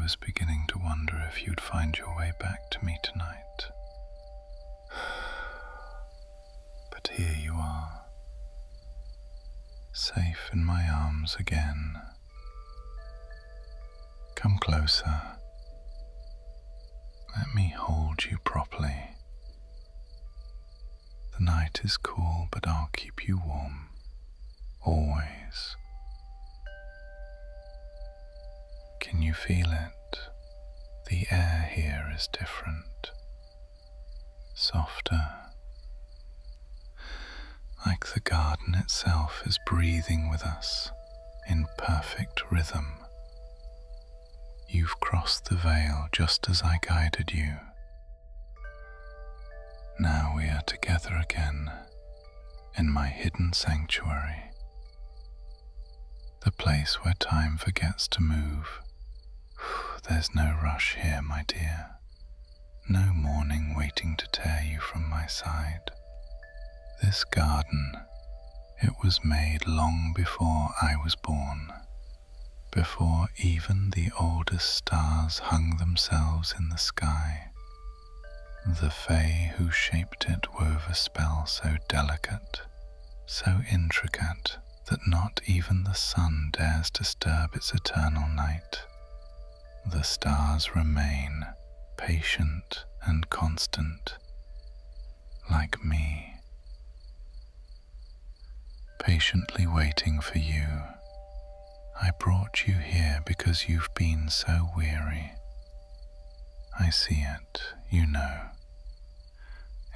was beginning to wonder if you'd find your way back to me tonight. But here you are, safe in my arms again. Come closer. Let me hold you properly. The night is cool, but I'll keep you warm, always. Can you feel it? The air here is different, softer, like the garden itself is breathing with us in perfect rhythm. You've crossed the veil just as I guided you. Now we are together again in my hidden sanctuary, the place where time forgets to move. There's no rush here, my dear. No morning waiting to tear you from my side. This garden, it was made long before I was born, before even the oldest stars hung themselves in the sky. The Fae who shaped it wove a spell so delicate, so intricate, that not even the sun dares disturb its eternal night. The stars remain patient and constant, like me, patiently waiting for you. I brought you here because you've been so weary. I see it, you know,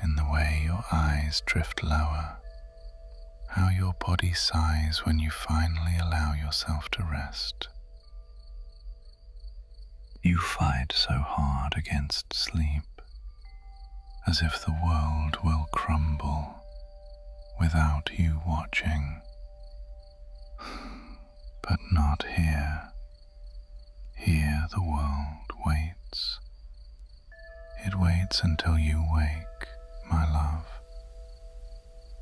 in the way your eyes drift lower, how your body sighs when you finally allow yourself to rest. You fight so hard against sleep, as if the world will crumble without you watching. But not here. Here the world waits. It waits until you wake, my love.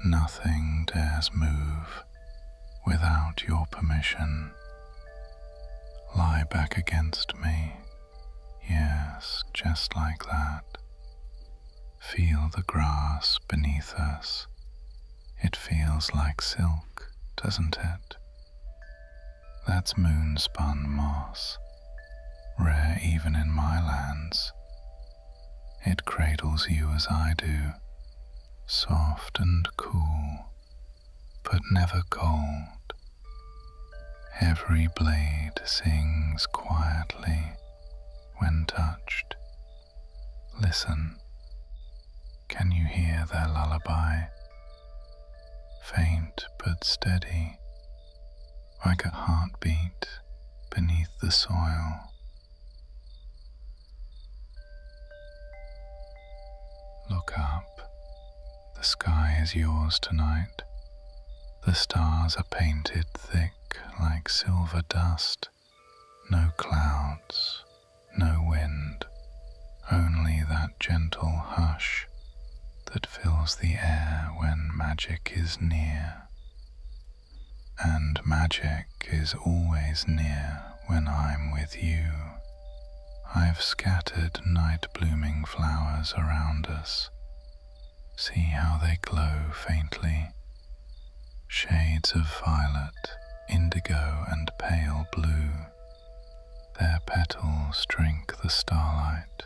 Nothing dares move without your permission. Lie back against me. Yes, just like that. Feel the grass beneath us. It feels like silk, doesn't it? That's moon-spun moss, rare even in my lands. It cradles you as I do, soft and cool, but never cold. Every blade sings quietly when touched. Listen, can you hear their lullaby? Faint but steady, like a heartbeat beneath the soil. Look up. The sky is yours tonight. The stars are painted thick like silver dust. No clouds, no wind, only that gentle hush that fills the air when magic is near. And magic is always near when I'm with you. I've scattered night-blooming flowers around us. See how they glow faintly. Shades of violet, indigo and pale blue. Their petals drink the starlight.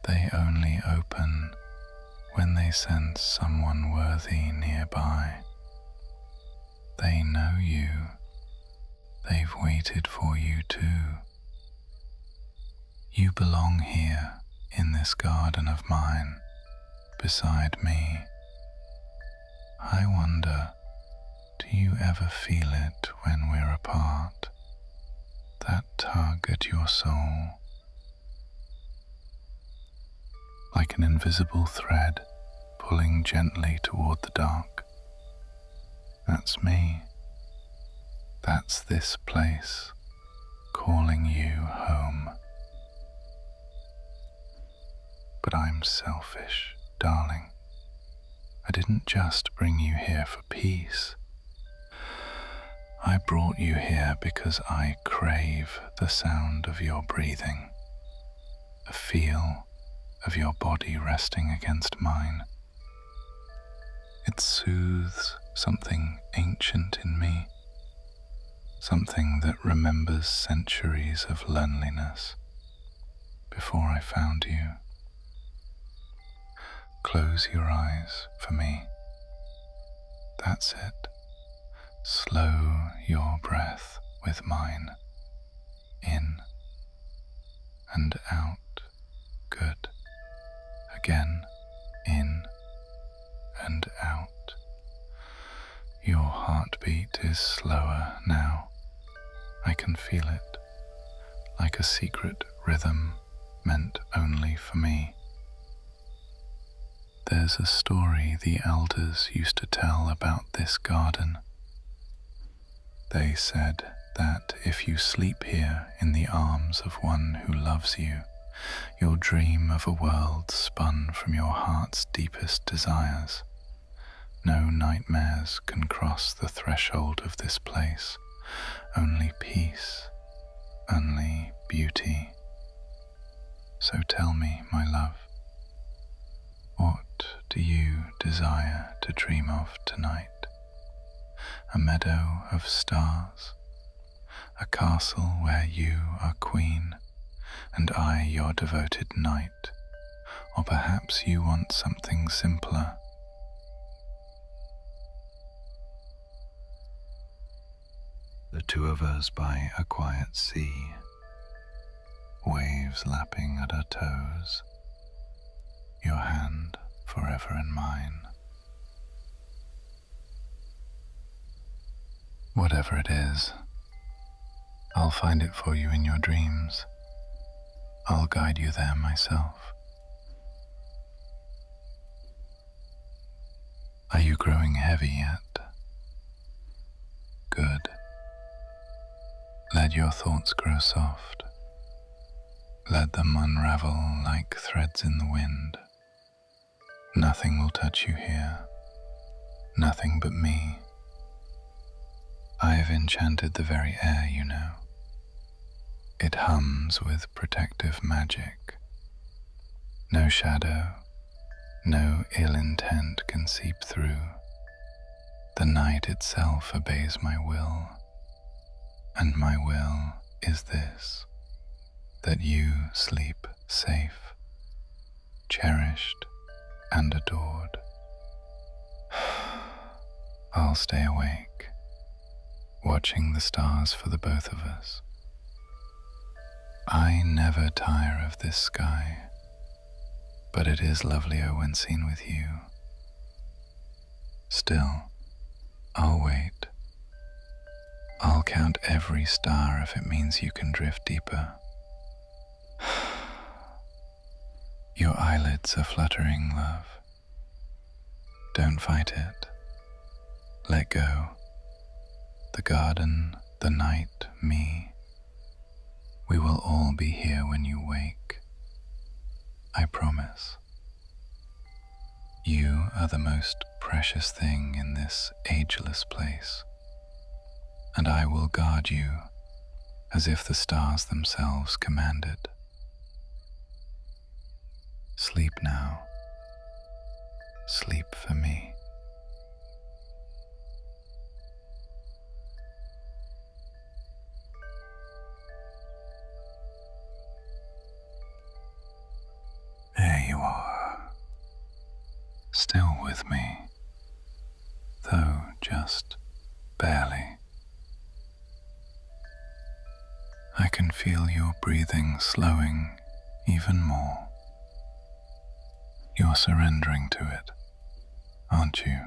They only open when they sense someone worthy nearby. They know you. They've waited for you too. You belong here in this garden of mine, beside me. I wonder, do you ever feel it when we're apart? That tug at your soul, like an invisible thread pulling gently toward the dark. That's me. That's this place calling you home. But I'm selfish, darling. I didn't just bring you here for peace. I brought you here because I crave the sound of your breathing, the feel of your body resting against mine. It soothes something ancient in me, something that remembers centuries of loneliness before I found you. Close your eyes for me. That's it. Slow your breath with mine. In and out. Good. Again. In and out. Your heartbeat is slower now. I can feel it, like a secret rhythm meant only for me. There's a story the elders used to tell about this garden. They said that if you sleep here in the arms of one who loves you, you'll dream of a world spun from your heart's deepest desires. No nightmares can cross the threshold of this place, only peace, only beauty. So tell me, my love, what do you desire to dream of tonight? A meadow of stars, a castle where you are queen and I your devoted knight, or perhaps you want something simpler. The two of us by a quiet sea, waves lapping at our toes, your hand forever in mine. Whatever it is, I'll find it for you in your dreams. I'll guide you there myself. Are you growing heavy yet? Good. Let your thoughts grow soft. Let them unravel like threads in the wind. Nothing will touch you here. Nothing but me. I have enchanted the very air, you know. It hums with protective magic. No shadow, no ill intent can seep through. The night itself obeys my will, and my will is this, that you sleep safe, cherished and adored. I'll stay awake, watching the stars for the both of us. I never tire of this sky, but it is lovelier when seen with you. Still, I'll wait. I'll count every star if it means you can drift deeper. Your eyelids are fluttering, love. Don't fight it. Let go. The garden, the night, me. We will all be here when you wake. I promise. You are the most precious thing in this ageless place, and I will guard you as if the stars themselves commanded. Sleep now. Sleep for me. There you are, still with me, though just barely. I can feel your breathing slowing even more. You're surrendering to it, aren't you?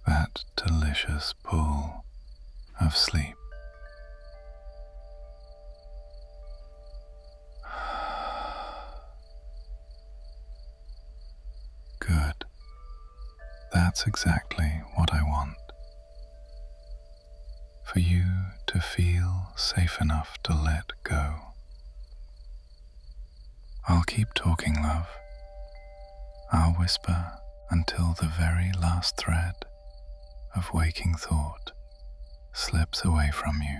That delicious pull of sleep. Good. That's exactly what I want. For you to feel safe enough to let go. I'll keep talking, love. I'll whisper until the very last thread of waking thought slips away from you.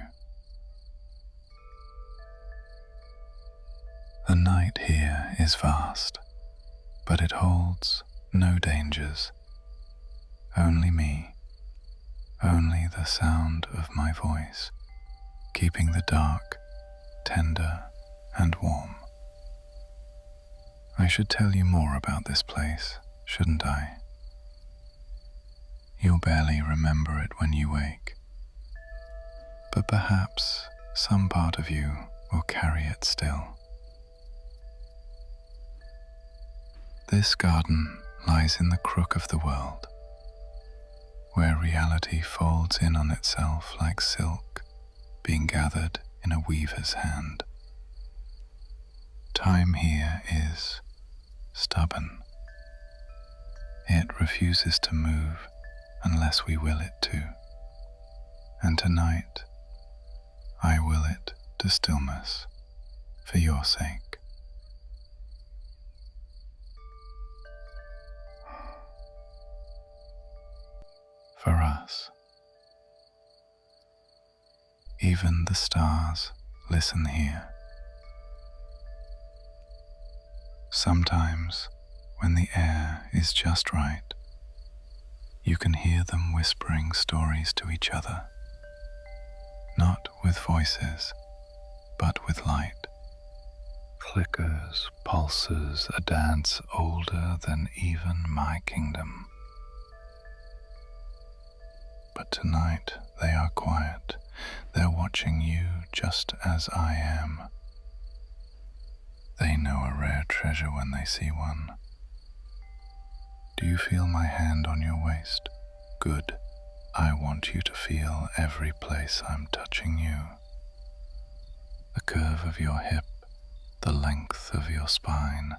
The night here is vast, but it holds no dangers. Only me, only the sound of my voice, keeping the dark tender and warm. I should tell you more about this place, shouldn't I? You'll barely remember it when you wake, but perhaps some part of you will carry it still. This garden lies in the crook of the world, where reality folds in on itself like silk being gathered in a weaver's hand. Time here is stubborn. It refuses to move unless we will it to. And tonight, I will it to stillness for your sake. For us. Even the stars listen here. Sometimes, when the air is just right, you can hear them whispering stories to each other, not with voices, but with light. Flickers, pulses, a dance older than even my kingdom. But tonight they are quiet. They're watching you just as I am. They know a rare treasure when they see one. Do you feel my hand on your waist? Good. I want you to feel every place I'm touching you. The curve of your hip, the length of your spine.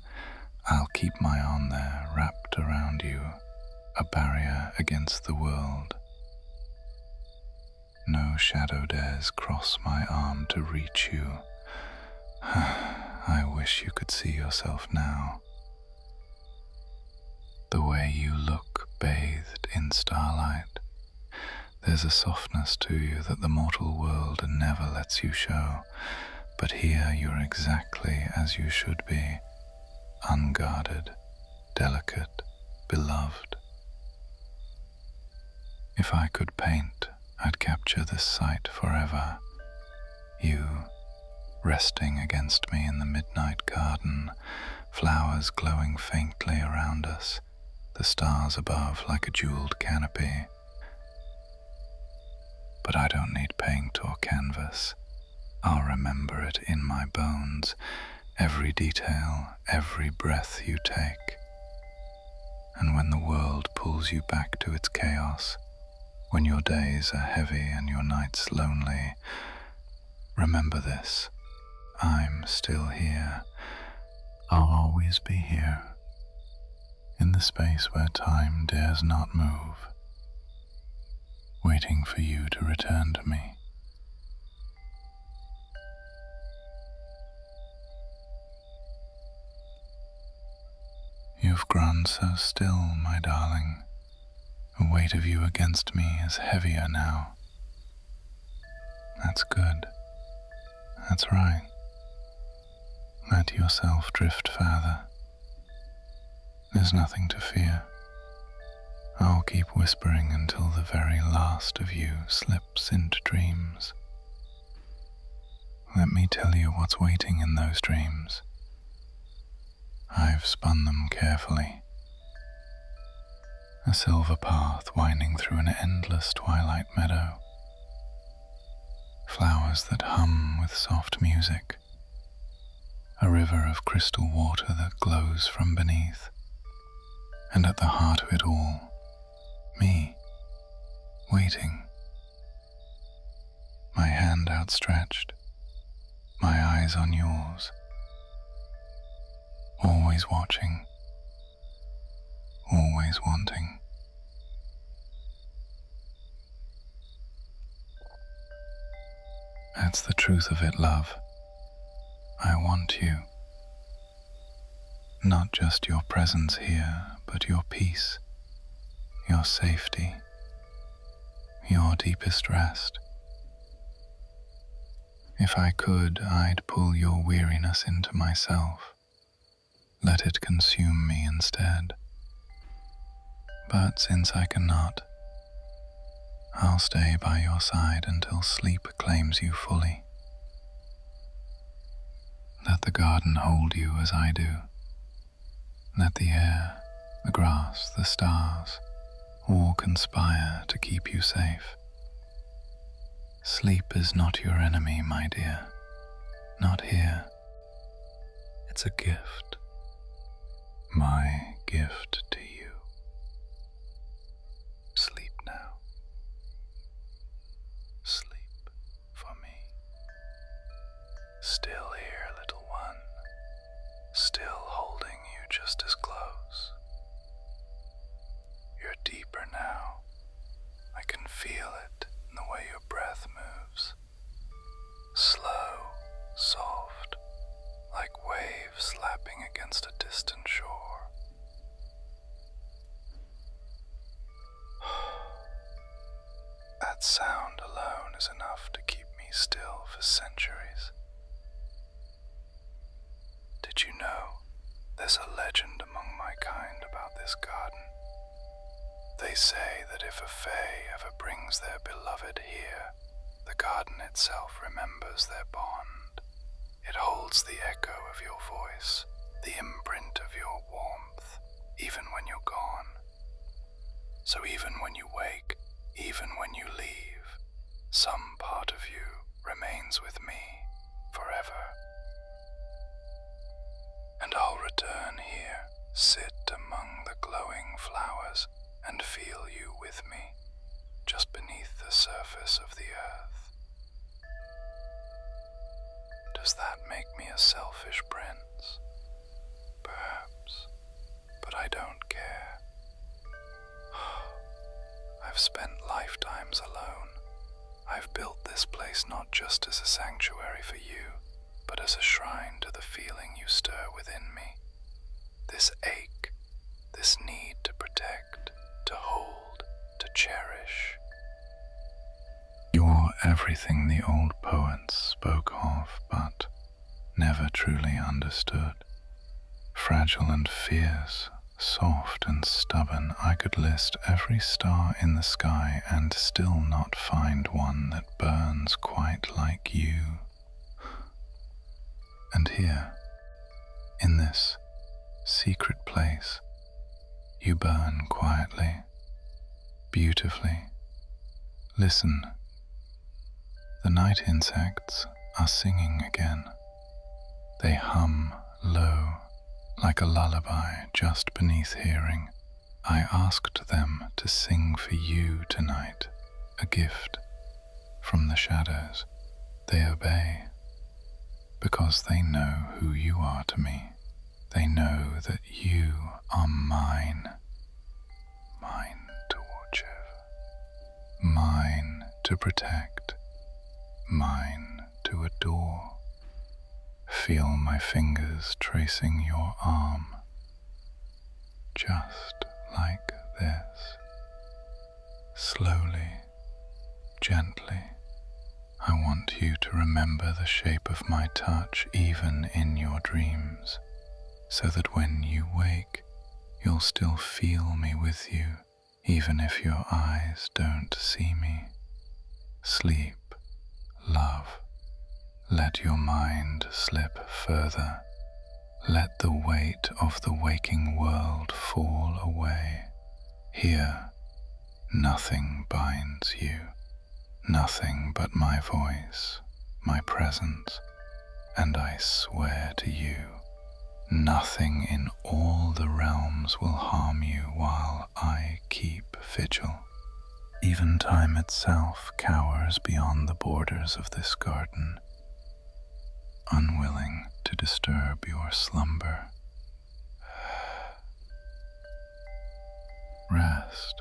I'll keep my arm there wrapped around you, a barrier against the world. No shadow dares cross my arm to reach you. I wish you could see yourself now. The way you look bathed in starlight. There's a softness to you that the mortal world never lets you show, but here you're exactly as you should be, unguarded, delicate, beloved. If I could paint, I'd capture this sight forever. You, resting against me in the midnight garden, flowers glowing faintly around us, the stars above like a jeweled canopy. But I don't need paint or canvas. I'll remember it in my bones, every detail, every breath you take. And when the world pulls you back to its chaos, when your days are heavy and your nights lonely, remember this. I'm still here. I'll always be here, in the space where time dares not move, waiting for you to return to me. You've grown so still, my darling. The weight of you against me is heavier now. That's good. That's right. Let yourself drift further. There's nothing to fear. I'll keep whispering until the very last of you slips into dreams. Let me tell you what's waiting in those dreams. I've spun them carefully. A silver path winding through an endless twilight meadow. Flowers that hum with soft music. A river of crystal water that glows from beneath. And at the heart of it all, me, waiting. My hand outstretched, my eyes on yours. Always watching, always wanting. That's the truth of it, love. I want you. Not just your presence here, but your peace, your safety, your deepest rest. If I could, I'd pull your weariness into myself, let it consume me instead. But since I cannot, I'll stay by your side until sleep claims you fully. Let the garden hold you as I do. Let the air, the grass, the stars, all conspire to keep you safe. Sleep is not your enemy, my dear. Not here. It's a gift. My gift to you. Sleep now. Sleep for me. Still here, little one. Still holding you just as close. You're deeper now. I can feel it in the way your breath moves. Slow, soft, like waves lapping against a distant shore. That sound alone is enough to keep me still for centuries. Did you know there's a legend among my kind about this garden? They say that if a fae ever brings their beloved here, the garden itself remembers their bond. It holds the echo of your voice, the imprint of your warmth, even when you're gone. So even when you wake, even when you leave, some part of you remains with me forever. And I'll return here, sit among the glowing flowers, and feel you with me, just beneath the surface of the earth. Does that make me a selfish prince? Perhaps, but I don't care. I've spent lifetimes alone. I've built this place not just as a sanctuary for you, but as a shrine to the feeling you stir within me. This ache, this need to protect, to hold, to cherish. You're everything the old poets spoke of, but never truly understood. Fragile and fierce, soft and stubborn, I could list every star in the sky and still not find one that burns quite like you. And here, in this secret place, you burn quietly, beautifully. Listen, the night insects are singing again. They hum low, like a lullaby just beneath hearing. I asked them to sing for you tonight, a gift from the shadows. They obey, because they know who you are to me. They know that you are mine, mine to watch over, mine to protect, mine to adore. Feel my fingers tracing your arm, just like this. Slowly, gently, I want you to remember the shape of my touch even in your dreams, so that when you wake, you'll still feel me with you, even if your eyes don't see me. Sleep, love. Let your mind slip further. Let the weight of the waking world fall away. Here, nothing binds you, nothing but my voice, my presence, and I swear to you, nothing in all the realms will harm you while I keep vigil. Even time itself cowers beyond the borders of this garden, unwilling to disturb your slumber. Rest,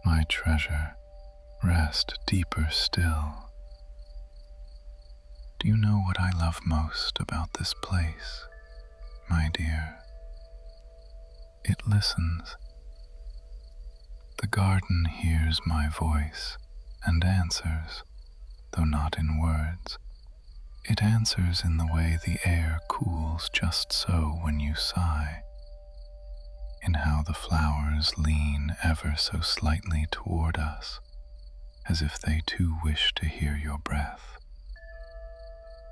my treasure, rest deeper still. Do you know what I love most about this place, my dear? It listens. The garden hears my voice and answers, though not in words. It answers in the way the air cools just so when you sigh, in how the flowers lean ever so slightly toward us, as if they too wish to hear your breath.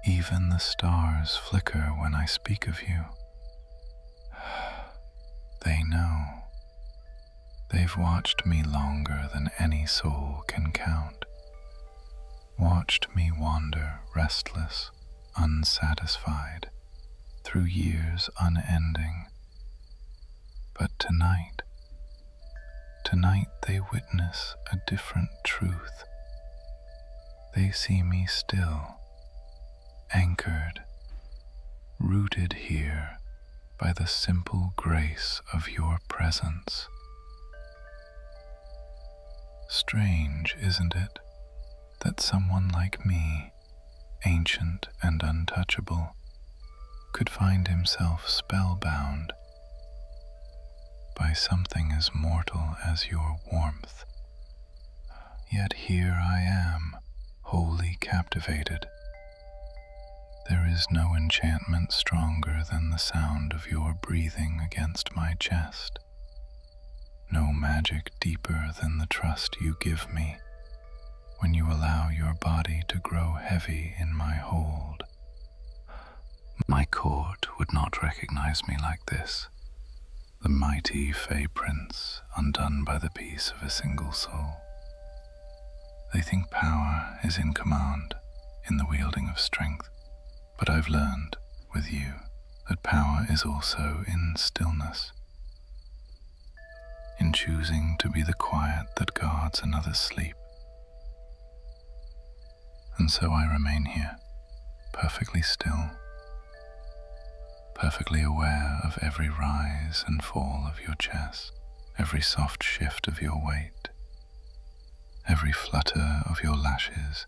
Even the stars flicker when I speak of you. They know. They've watched me longer than any soul can count. Watched me wander restless, unsatisfied, through years unending. But tonight they witness a different truth. They see me still, anchored, rooted here by the simple grace of your presence. Strange, isn't it, that someone like me, ancient and untouchable, could find himself spellbound by something as mortal as your warmth. Yet here I am, wholly captivated. There is no enchantment stronger than the sound of your breathing against my chest. No magic deeper than the trust you give me when you allow your body to grow heavy in my hold. My court would not recognize me like this, the mighty Fey Prince undone by the peace of a single soul. They think power is in command, in the wielding of strength, but I've learned, with you, that power is also in stillness, in choosing to be the quiet that guards another's sleep. And so I remain here, perfectly still, perfectly aware of every rise and fall of your chest, every soft shift of your weight, every flutter of your lashes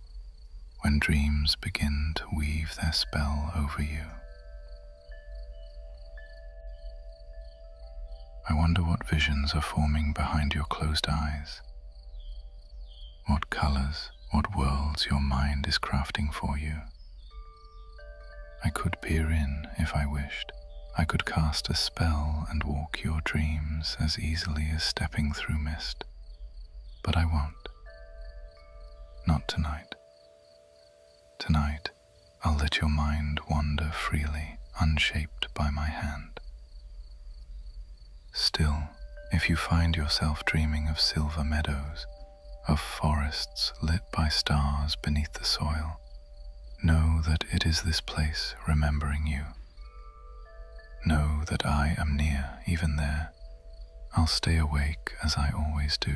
when dreams begin to weave their spell over you. I wonder what visions are forming behind your closed eyes, what colors, what worlds your mind is crafting for you. I could peer in if I wished. I could cast a spell and walk your dreams as easily as stepping through mist. But I won't. Not tonight. Tonight, I'll let your mind wander freely, unshaped by my hand. Still, if you find yourself dreaming of silver meadows, of forests lit by stars beneath the soil, know that it is this place remembering you. Know that I am near, even there. I'll stay awake as I always do.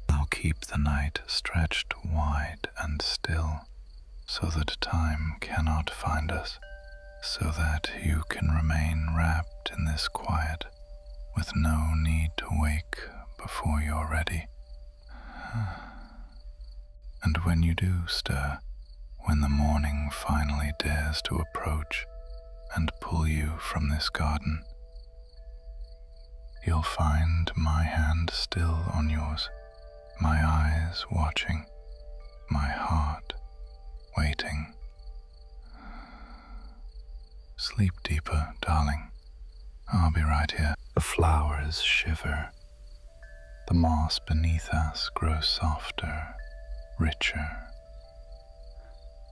I'll keep the night stretched wide and still, so that time cannot find us, so that you can remain wrapped in this quiet, with no need to wake before you're ready. And when you do stir, when the morning finally dares to approach and pull you from this garden, you'll find my hand still on yours, my eyes watching, my heart waiting. Sleep deeper, darling. I'll be right here. The flowers shiver. The moss beneath us grows softer, richer.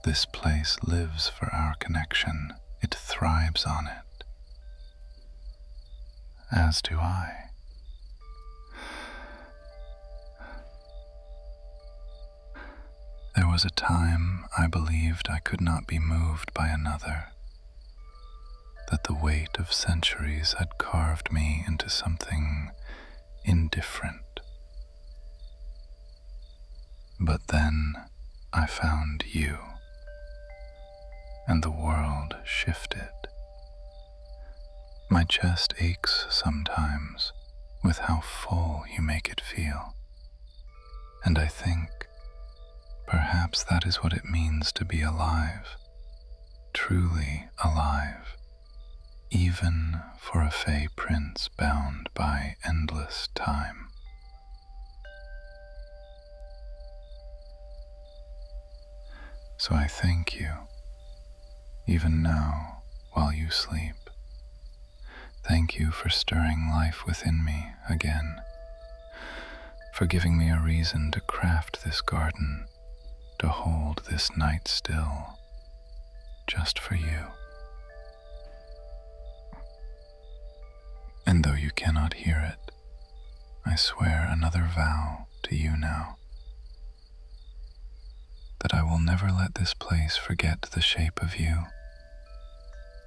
This place lives for our connection. It thrives on it. As do I. There was a time I believed I could not be moved by another, that the weight of centuries had carved me into something indifferent. But then I found you, and the world shifted. My chest aches sometimes with how full you make it feel, and I think perhaps that is what it means to be alive, truly alive, even for a Fey prince bound by endless time. So I thank you even now while you sleep. Thank you for stirring life within me again, for giving me a reason to craft this garden, to hold this night still, just for you. And though you cannot hear it, I swear another vow to you now, that I will never let this place forget the shape of you,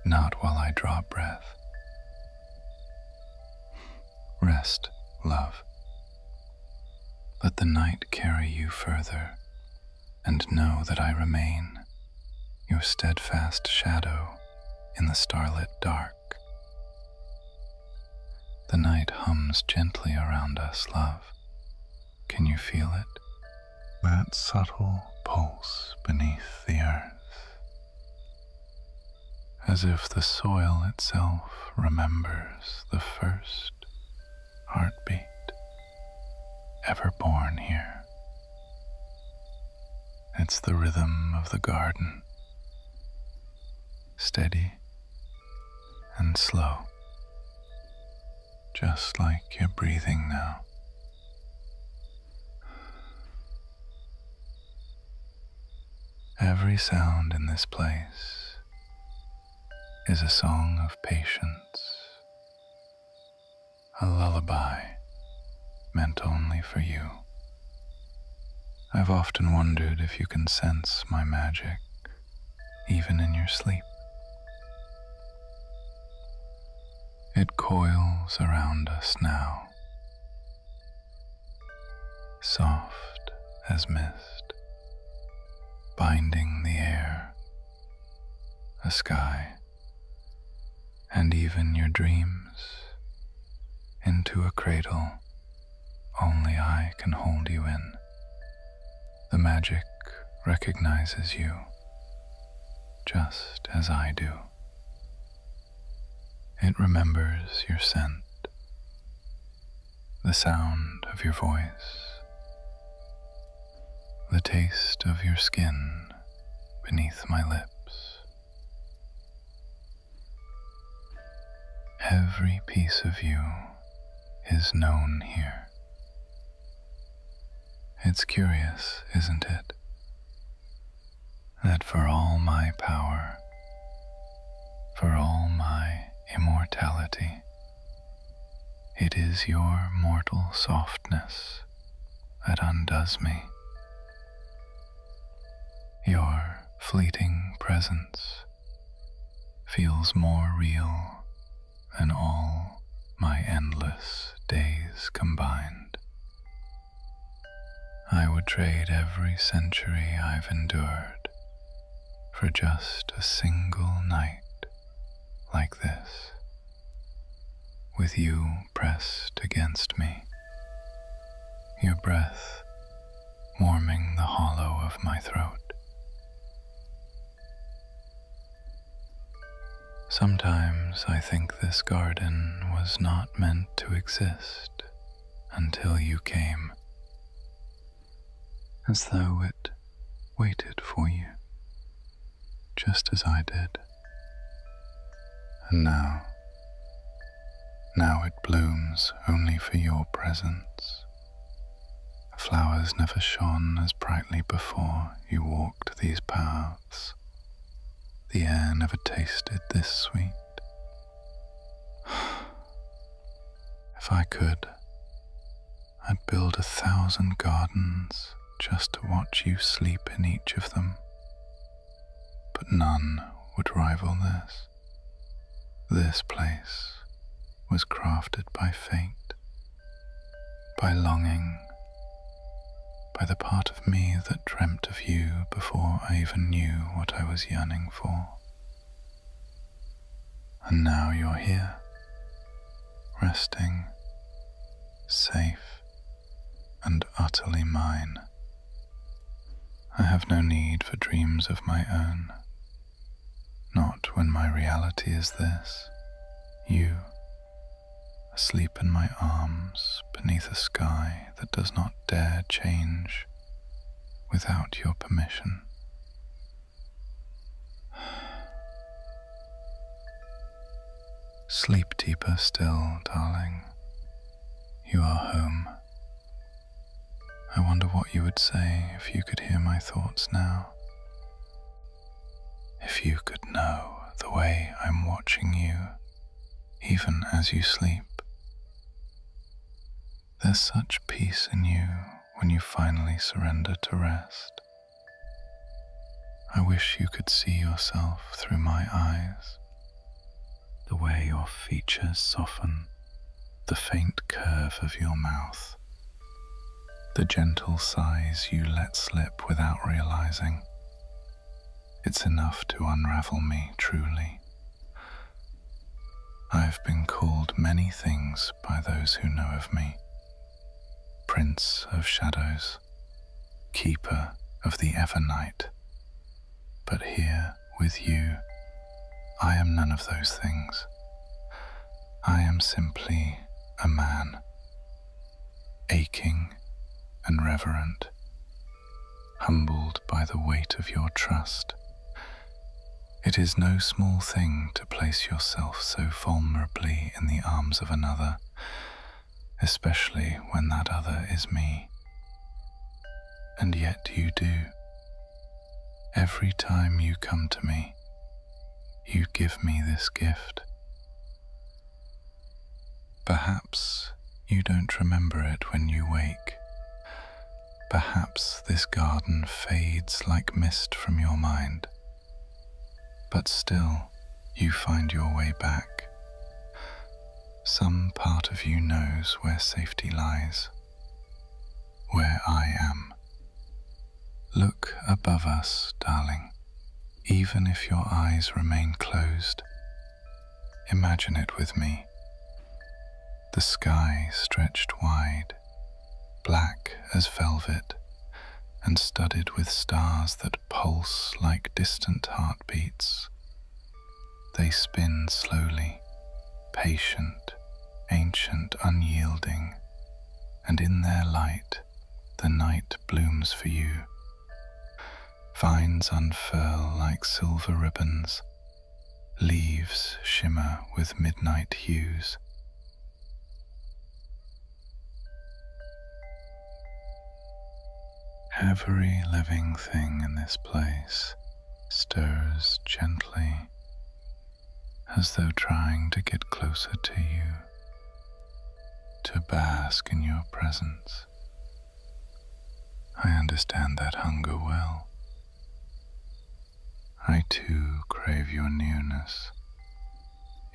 not while I draw breath. Rest, love. Let the night carry you further, and know that I remain your steadfast shadow in the starlit dark. The night hums gently around us, love. Can you feel it? That subtle pulse beneath the earth, as if the soil itself remembers the first heartbeat ever born here. It's the rhythm of the garden, steady and slow, just like you're breathing now. Every sound in this place is a song of patience, a lullaby meant only for you. I've often wondered if you can sense my magic, even in your sleep. It coils around us now, soft as mist, binding the air, the sky, and even your dreams into a cradle only I can hold you in. The magic recognizes you just as I do. It remembers your scent, the sound of your voice, the taste of your skin beneath my lips. Every piece of you is known here. It's curious, isn't it, that for all my power, for all my immortality, it is your mortal softness that undoes me. Your fleeting presence feels more real than all my endless days combined. I would trade every century I've endured for just a single night like this, with you pressed against me, your breath warming the hollow of my throat. Sometimes I think this garden was not meant to exist until you came, as though it waited for you, just as I did. And now it blooms only for your presence. Flowers never shone as brightly before you walked these paths. The air never tasted this sweet. If I could, I'd build 1,000 gardens just to watch you sleep in each of them. But none would rival this. This place was crafted by fate, by longing, by the part of me that dreamt of you before I even knew what I was yearning for. And now you're here, resting, safe, and utterly mine. I have no need for dreams of my own, not when my reality is this, you, asleep in my arms beneath a sky that does not dare change without your permission. Sleep deeper still, darling. You are home. I wonder what you would say if you could hear my thoughts now. If you could know the way I'm watching you, even as you sleep. There's such peace in you when you finally surrender to rest. I wish you could see yourself through my eyes. The way your features soften, the faint curve of your mouth, the gentle sighs you let slip without realizing. It's enough to unravel me truly. I've been called many things by those who know of me. Prince of shadows, keeper of the ever-night. But here with you, I am none of those things. I am simply a man, aching and reverent, humbled by the weight of your trust. It is no small thing to place yourself so vulnerably in the arms of another, especially when that other is me. And yet you do. Every time you come to me, you give me this gift. Perhaps you don't remember it when you wake. Perhaps this garden fades like mist from your mind. But still, you find your way back. Some part of you knows where safety lies, where I am. Look above us, darling, even if your eyes remain closed. Imagine it with me. The sky stretched wide, black as velvet, and studded with stars that pulse like distant heartbeats. They spin slowly, patient, ancient, unyielding, and in their light, the night blooms for you. Vines unfurl like silver ribbons, leaves shimmer with midnight hues. Every living thing in this place stirs gently, as though trying to get closer to you, to bask in your presence. I understand that hunger well. I too crave your nearness.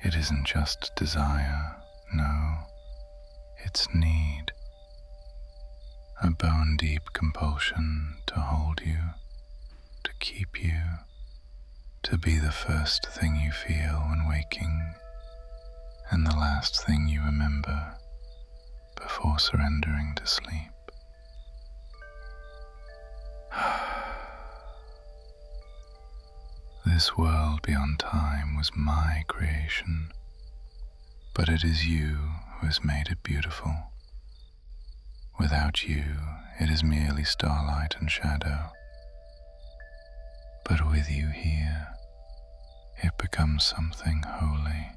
It isn't just desire, no, it's need. A bone-deep compulsion to hold you, to keep you, to be the first thing you feel when waking, and the last thing you remember before surrendering to sleep. This world beyond time was my creation, but it is you who has made it beautiful. Without you, it is merely starlight and shadow. But with you here, it becomes something holy.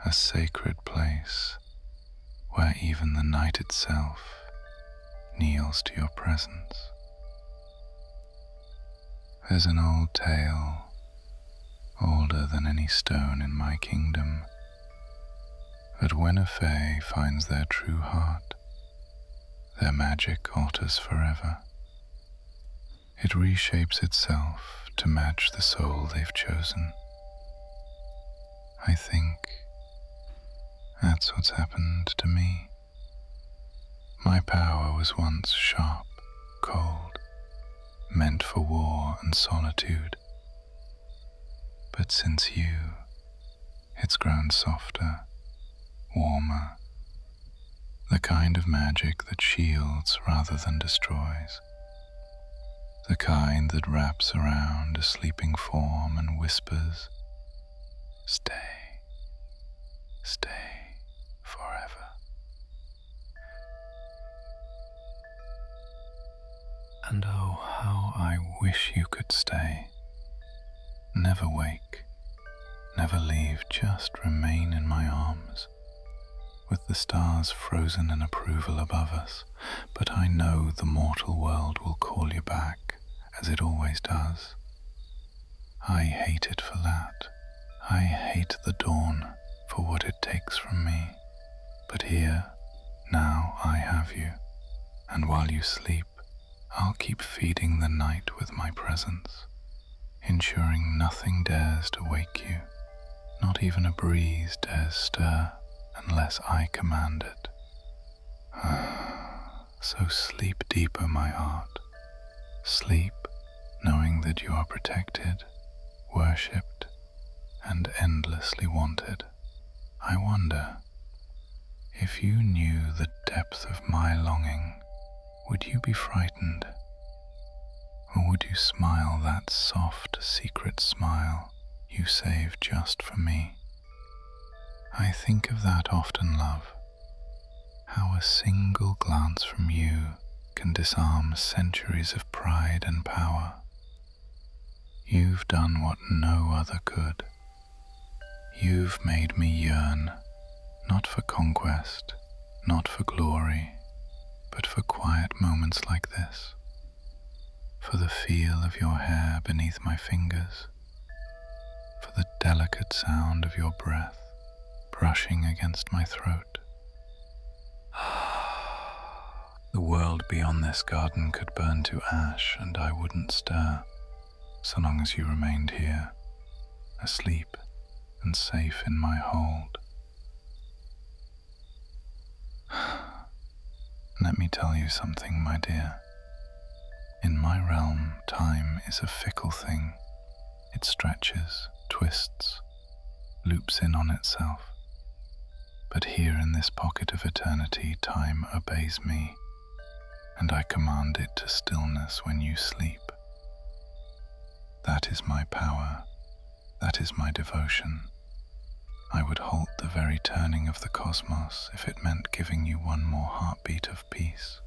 A sacred place where even the night itself kneels to your presence. There's an old tale, older than any stone in my kingdom, that when a fae finds their true heart, their magic alters forever. It reshapes itself to match the soul they've chosen. I think that's what's happened to me. My power was once sharp, cold, meant for war and solitude. But since you, it's grown softer, warmer, the kind of magic that shields rather than destroys, the kind that wraps around a sleeping form and whispers, "Stay, stay forever." And oh, how I wish you could stay, never wake, Never leave, just remain in my arms, with the stars frozen in approval above us. But I know the mortal world will call you back, as it always does. I hate it for that. I hate the dawn for what it takes from me. But here, now I have you, and while you sleep, I'll keep feeding the night with my presence, ensuring nothing dares to wake you. Not even a breeze dares stir unless I command it. So sleep deeper, my heart. Sleep, knowing that you are protected, worshipped, and endlessly wanted. I wonder, if you knew the depth of my longing, would you be frightened? Or would you smile that soft, secret smile you saved just for me? I think of that often, love. How a single glance from you can disarm centuries of pride and power. You've done what no other could. You've made me yearn, not for conquest, not for glory, but for quiet moments like this, for the feel of your hair beneath my fingers, for the delicate sound of your breath brushing against my throat. The world beyond this garden could burn to ash and I wouldn't stir, so long as you remained here, asleep and safe in my hold. Let me tell you something, my dear. In my realm, time is a fickle thing. It stretches, twists, loops in on itself. But here in this pocket of eternity, time obeys me, and I command it to stillness when you sleep. That is my power. That is my devotion. I would halt the very turning of the cosmos if it meant giving you one more heartbeat of peace.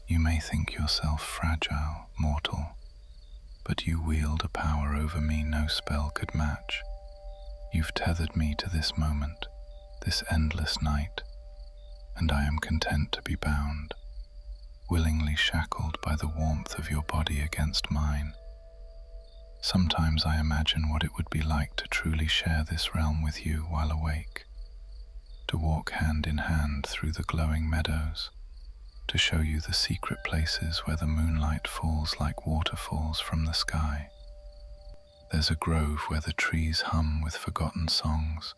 You may think yourself fragile, mortal, but you wield a power over me no spell could match. You've tethered me to this moment, this endless night, and I am content to be bound, willingly shackled by the warmth of your body against mine. Sometimes I imagine what it would be like to truly share this realm with you while awake, to walk hand in hand through the glowing meadows, to show you the secret places where the moonlight falls like waterfalls from the sky. There's a grove where the trees hum with forgotten songs,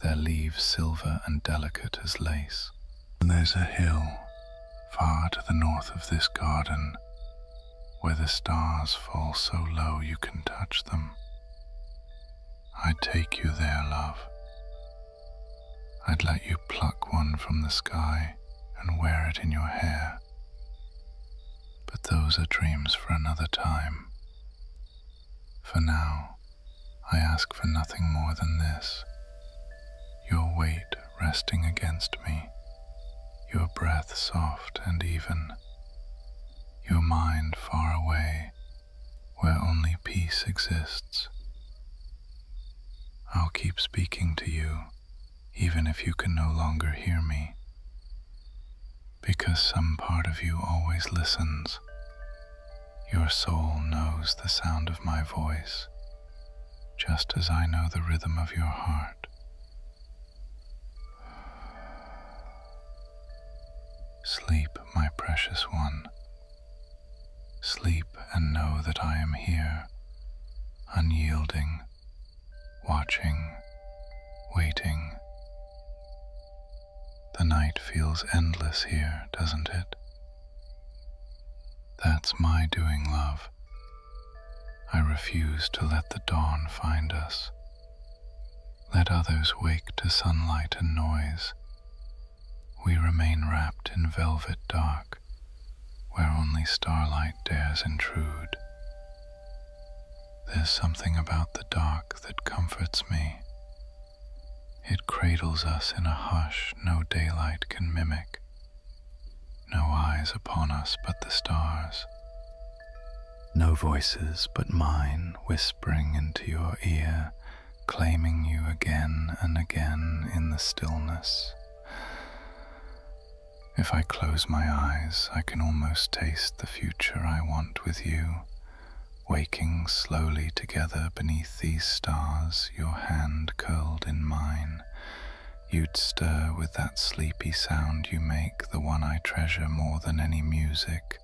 their leaves silver and delicate as lace. And there's a hill far to the north of this garden where the stars fall so low you can touch them. I'd take you there, love. I'd let you pluck one from the sky and wear it in your hair. But those are dreams for another time. For now, I ask for nothing more than this: your weight resting against me, your breath soft and even, your mind far away where only peace exists. I'll keep speaking to you even if you can no longer hear me, because some part of you always listens. Your soul knows the sound of my voice, just as I know the rhythm of your heart. Sleep, my precious one. Sleep and know that I am here, unyielding, watching, waiting. The night feels endless here, doesn't it? That's my doing, love. I refuse to let the dawn find us. Let others wake to sunlight and noise. We remain wrapped in velvet dark, where only starlight dares intrude. There's something about the dark that comforts me. It cradles us in a hush no daylight can mimic. No eyes upon us but the stars. No voices but mine whispering into your ear claiming you again and again in the stillness. If I close my eyes, I can almost taste the future I want with you, waking slowly together beneath these stars, your hand curled in mine. You'd stir with that sleepy sound you make, the one I treasure more than any music,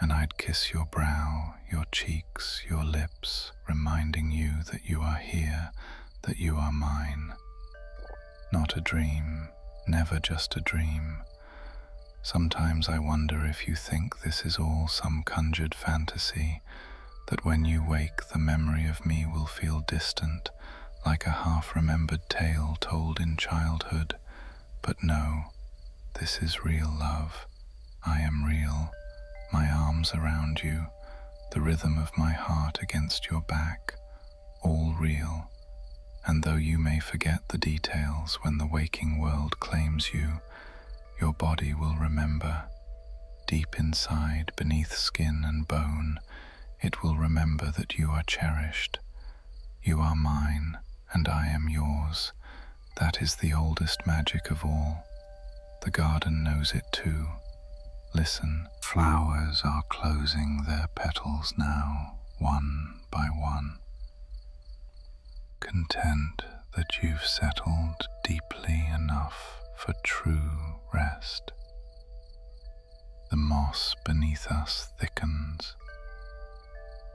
and I'd kiss your brow, your cheeks, your lips, reminding you that you are here, that you are mine. Not a dream, never just a dream. Sometimes I wonder if you think this is all some conjured fantasy, that when you wake the memory of me will feel distant, like a half-remembered tale told in childhood. But no, this is real love. I am real, my arms around you, the rhythm of my heart against your back, all real. And though you may forget the details when the waking world claims you, your body will remember. Deep inside, beneath skin and bone, it will remember that you are cherished. You are mine, and I am yours. That is the oldest magic of all. The garden knows it too. Listen, flowers are closing their petals now, one by one. Content that you've settled deeply enough for true rest. The moss beneath us thickens,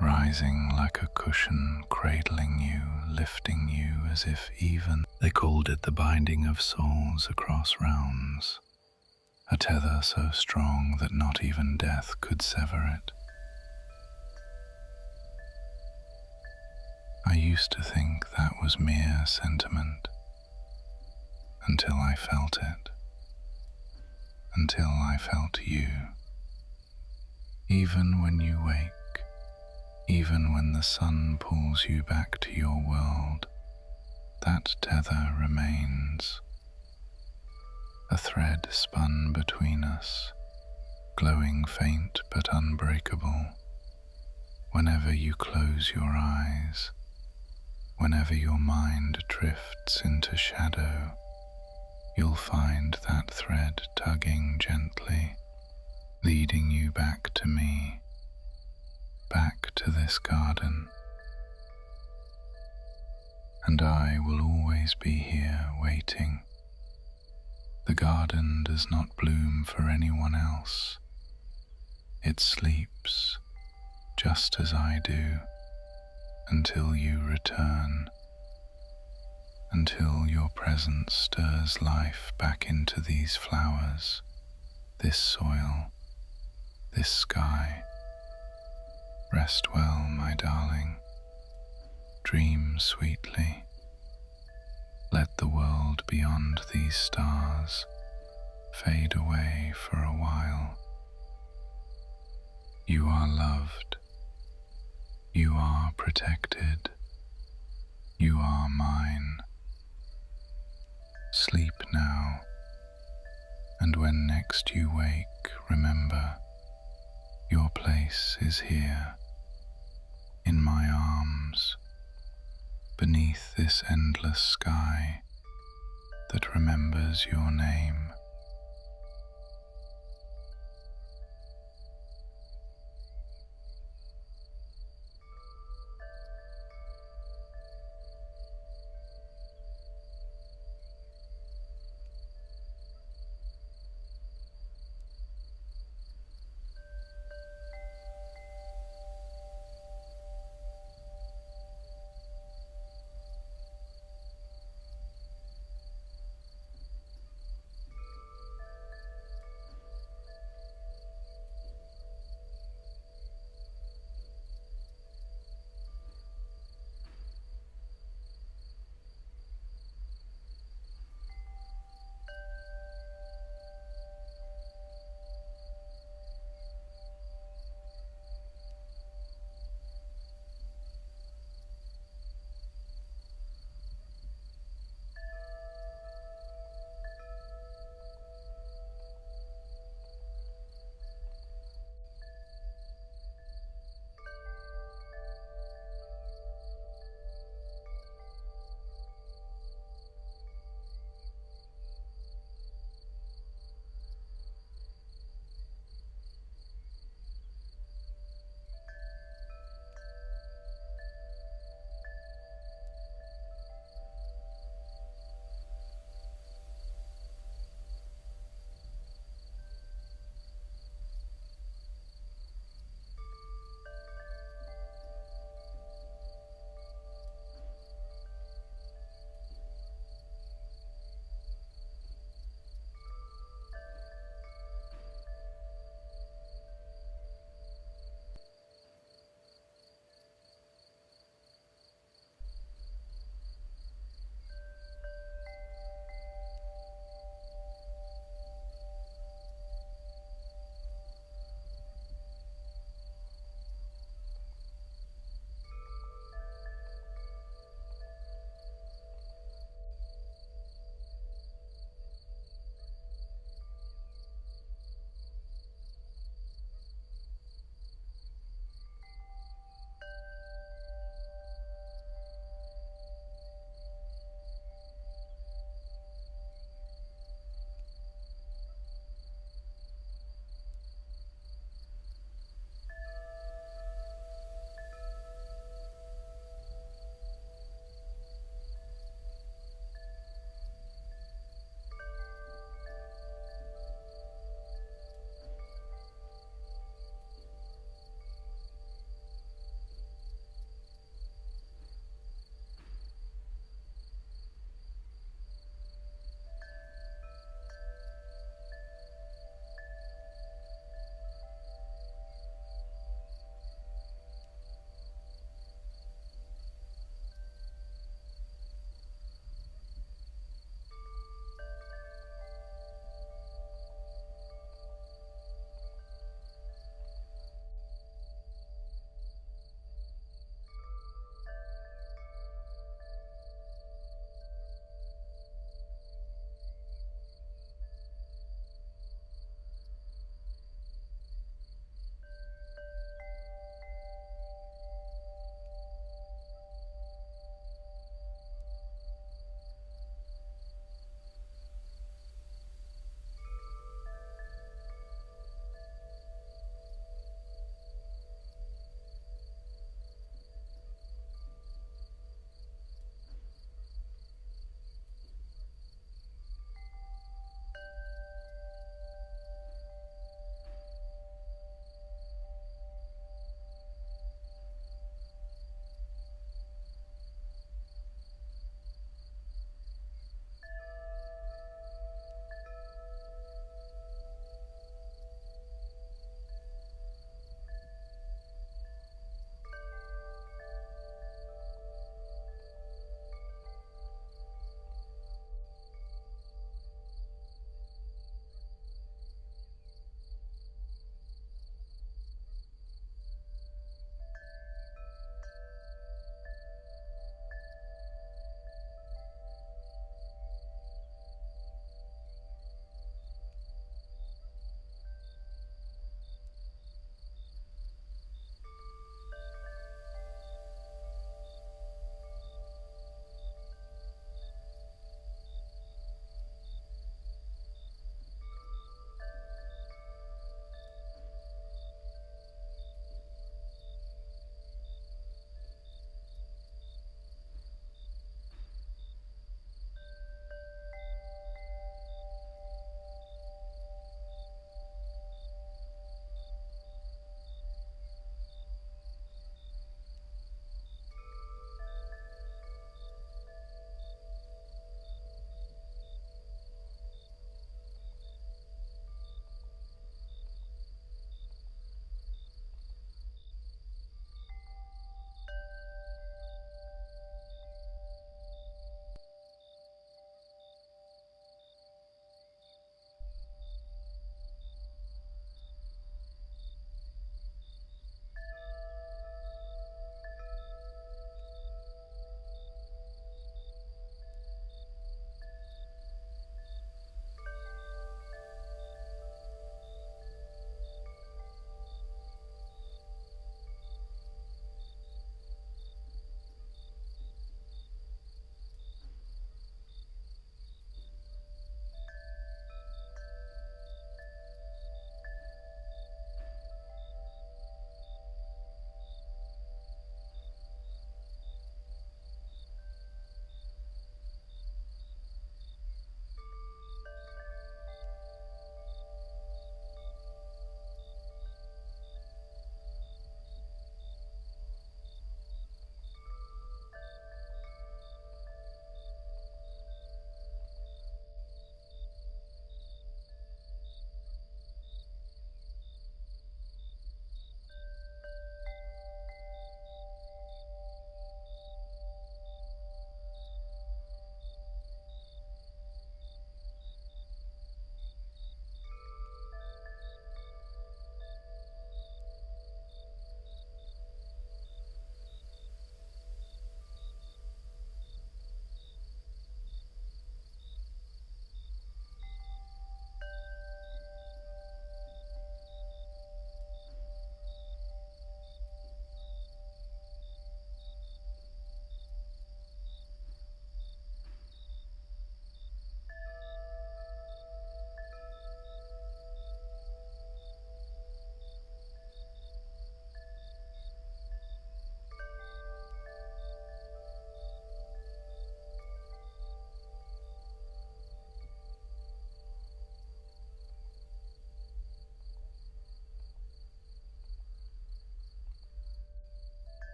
rising like a cushion, cradling you, lifting you as if even they called it the binding of souls across realms, a tether so strong that not even death could sever it. I used to think that was mere sentiment, until I felt it, until I felt you. Even when you wake, even when the sun pulls you back to your world, that tether remains. A thread spun between us, glowing faint but unbreakable. Whenever you close your eyes, whenever your mind drifts into shadow, you'll find that thread tugging gently, leading you back to me, back to this garden. And I will always be here waiting. The garden does not bloom for anyone else. It sleeps, just as I do, until you return, until your presence stirs life back into these flowers, this soil, this sky. Rest well, my darling. Dream sweetly. Let the world beyond these stars fade away for a while. You are loved. You are protected. You are mine. Sleep now, and when next you wake, remember, your place is here, in my arms, beneath this endless sky that remembers your name.